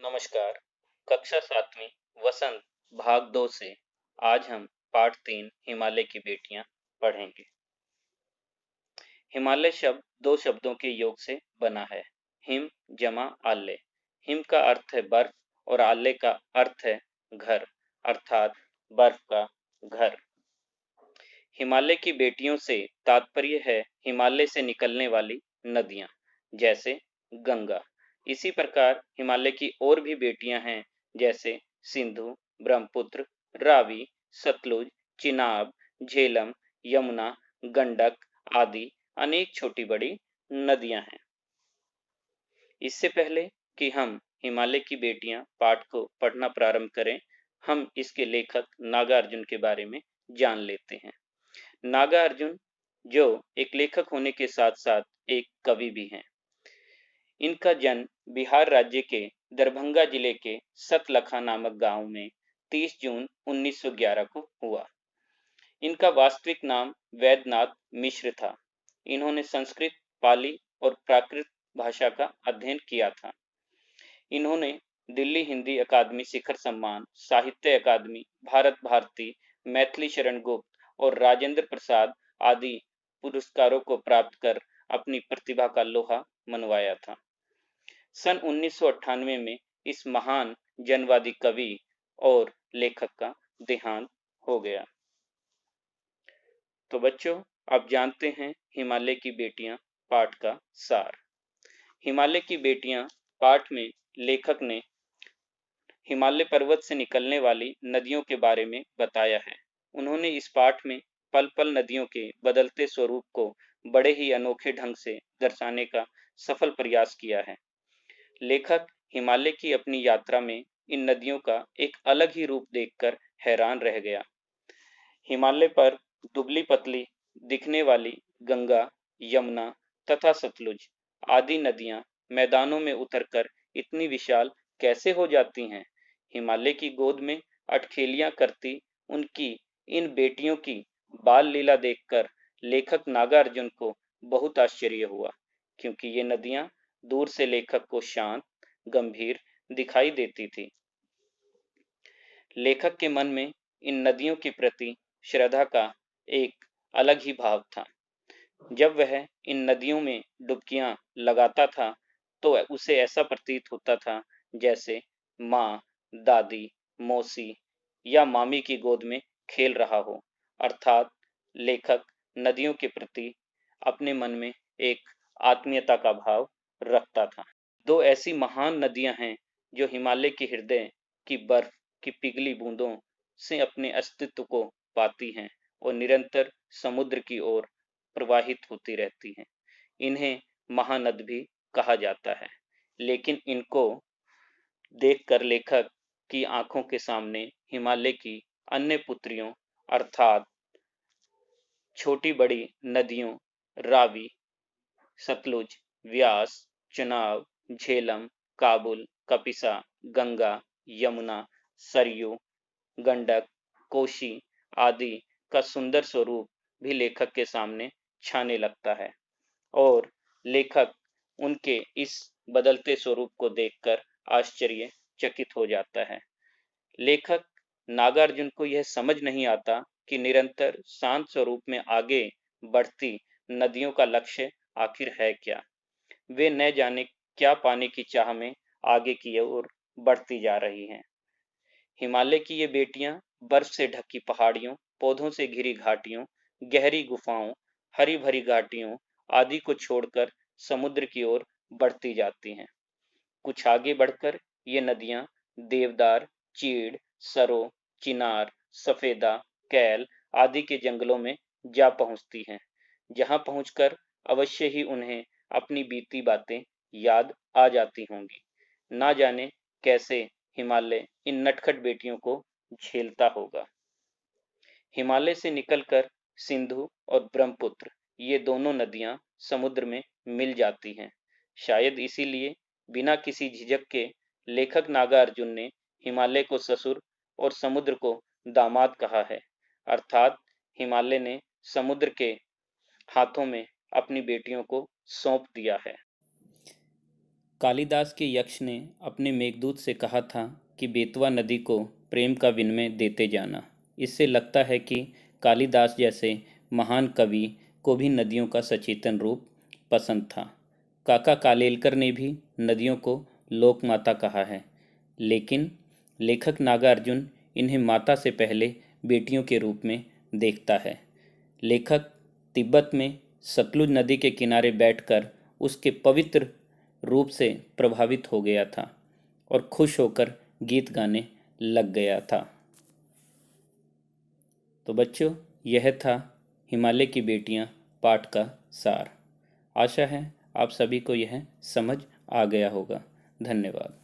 नमस्कार। कक्षा 7वीं वसंत भाग 2 से आज हम पाठ 3 हिमालय की बेटियां पढ़ेंगे। हिमालय शब्द दो शब्दों के योग से बना है, हिम जमा आल्य। हिम का अर्थ है बर्फ और आल्य का अर्थ है घर, अर्थात बर्फ का घर। हिमालय की बेटियों से तात्पर्य है हिमालय से निकलने वाली नदियां, जैसे गंगा। इसी प्रकार हिमालय की और भी बेटियां हैं, जैसे सिंधु, ब्रह्मपुत्र, रावी, सतलुज, चिनाब, झेलम, यमुना, गंडक आदि अनेक छोटी बड़ी नदियां हैं। इससे पहले कि हम हिमालय की बेटियां पाठ को पढ़ना प्रारंभ करें, हम इसके लेखक नागार्जुन के बारे में जान लेते हैं। नागार्जुन जो एक लेखक होने के साथ साथ एक कवि भी हैं। इनका जन्म बिहार राज्य के दरभंगा जिले के सतलखा नामक गांव में 30 जून 1911 को हुआ। इनका वास्तविक नाम वैद्यनाथ मिश्र था। इन्होंने संस्कृत, पाली और प्राकृत भाषा का अध्ययन किया था। इन्होंने दिल्ली हिंदी अकादमी शिखर सम्मान, साहित्य अकादमी, भारत भारती, मैथिली शरण गुप्त और राजेंद्र प्रसाद आदि पुरस्कारों को प्राप्त कर अपनी प्रतिभा का लोहा मनवाया था। सन 1998 में इस महान जनवादी कवि और लेखक का देहांत हो गया। तो बच्चों, आप जानते हैं हिमालय की बेटियां पाठ का सार। हिमालय की बेटियां पाठ में लेखक ने हिमालय पर्वत से निकलने वाली नदियों के बारे में बताया है। उन्होंने इस पाठ में पल पल नदियों के बदलते स्वरूप को बड़े ही अनोखे ढंग से दर्शाने का सफल प्रयास किया है। लेखक हिमालय की अपनी यात्रा में इन नदियों का एक अलग ही रूप देखकर हैरान रह गया। हिमालय पर दुबली पतली दिखने वाली गंगा, यमुना तथा सतलुज आदि नदियां मैदानों में उतरकर इतनी विशाल कैसे हो जाती हैं? हिमालय की गोद में अठखेलियां करती उनकी इन बेटियों की बाल लीला देखकर लेखक नागार्जुन को बहुत आश्चर्य हुआ, क्योंकि ये नदियां दूर से लेखक को शांत, गंभीर दिखाई देती थी। लेखक के मन में इन नदियों के प्रति श्रद्धा का एक अलग ही भाव था। जब वह इन नदियों में डुबकियां लगाता था, तो उसे ऐसा प्रतीत होता था जैसे माँ, दादी, मौसी या मामी की गोद में खेल रहा हो। अर्थात लेखक नदियों के प्रति अपने मन में एक आत्मीयता का भाव रखता था। दो ऐसी महान नदियां हैं जो हिमालय के हृदय की बर्फ की पिघली बूंदों से अपने अस्तित्व को पाती हैं और निरंतर समुद्र की ओर प्रवाहित होती रहती हैं। इन्हें महानद भी कहा जाता है, लेकिन इनको देखकर लेखक की आंखों के सामने हिमालय की अन्य पुत्रियों अर्थात छोटी बड़ी नदियों रावी, सतलुज, व्यास, चुनाव, झेलम, काबुल, कपिसा, गंगा, यमुना, सरयू, गंडक, कोशी आदि का सुंदर स्वरूप भी लेखक के सामने छाने लगता है और लेखक उनके इस बदलते स्वरूप को देखकर आश्चर्यचकित हो जाता है। लेखक नागार्जुन को यह समझ नहीं आता कि निरंतर शांत स्वरूप में आगे बढ़ती नदियों का लक्ष्य आखिर है क्या। वे न जाने क्या पाने की चाह में आगे की ओर बढ़ती जा रही हैं। हिमालय की ये बेटियां बर्फ से ढकी पहाड़ियों, पौधों से घिरी घाटियों, गहरी गुफाओं, हरी भरी घाटियों आदि को छोड़कर समुद्र की ओर बढ़ती जाती हैं। कुछ आगे बढ़कर ये नदियां देवदार, चीड़, सरो, चिनार, सफेदा, कैल आदि के जंगलों में जा पहुंचती हैं, जहां पहुंचकर अवश्य ही उन्हें अपनी बीती बातें याद आ जाती होंगी। ना जाने कैसे हिमालय इन नटखट बेटियों को झेलता होगा। हिमालय से निकलकर सिंधु और ब्रह्मपुत्र ये दोनों नदियां समुद्र में मिल जाती हैं। शायद इसीलिए बिना किसी झिझक के लेखक नागार्जुन ने हिमालय को ससुर और समुद्र को दामाद कहा है। अर्थात हिमालय ने समुद्र के हाथों में अपनी बेटियों को सौंप दिया है। कालिदास के यक्ष ने अपने मेघदूत से कहा था कि बेतवा नदी को प्रेम का विनिमय देते जाना। इससे लगता है कि कालिदास जैसे महान कवि को भी नदियों का सचेतन रूप पसंद था। काका कालेलकर ने भी नदियों को लोकमाता कहा है, लेकिन लेखक नागार्जुन इन्हें माता से पहले बेटियों के रूप में देखता है। लेखक तिब्बत में सतलुज नदी के किनारे बैठकर उसके पवित्र रूप से प्रभावित हो गया था और खुश होकर गीत गाने लग गया था। तो बच्चों, यह था हिमालय की बेटियां पाठ का सार। आशा है आप सभी को यह समझ आ गया होगा। धन्यवाद।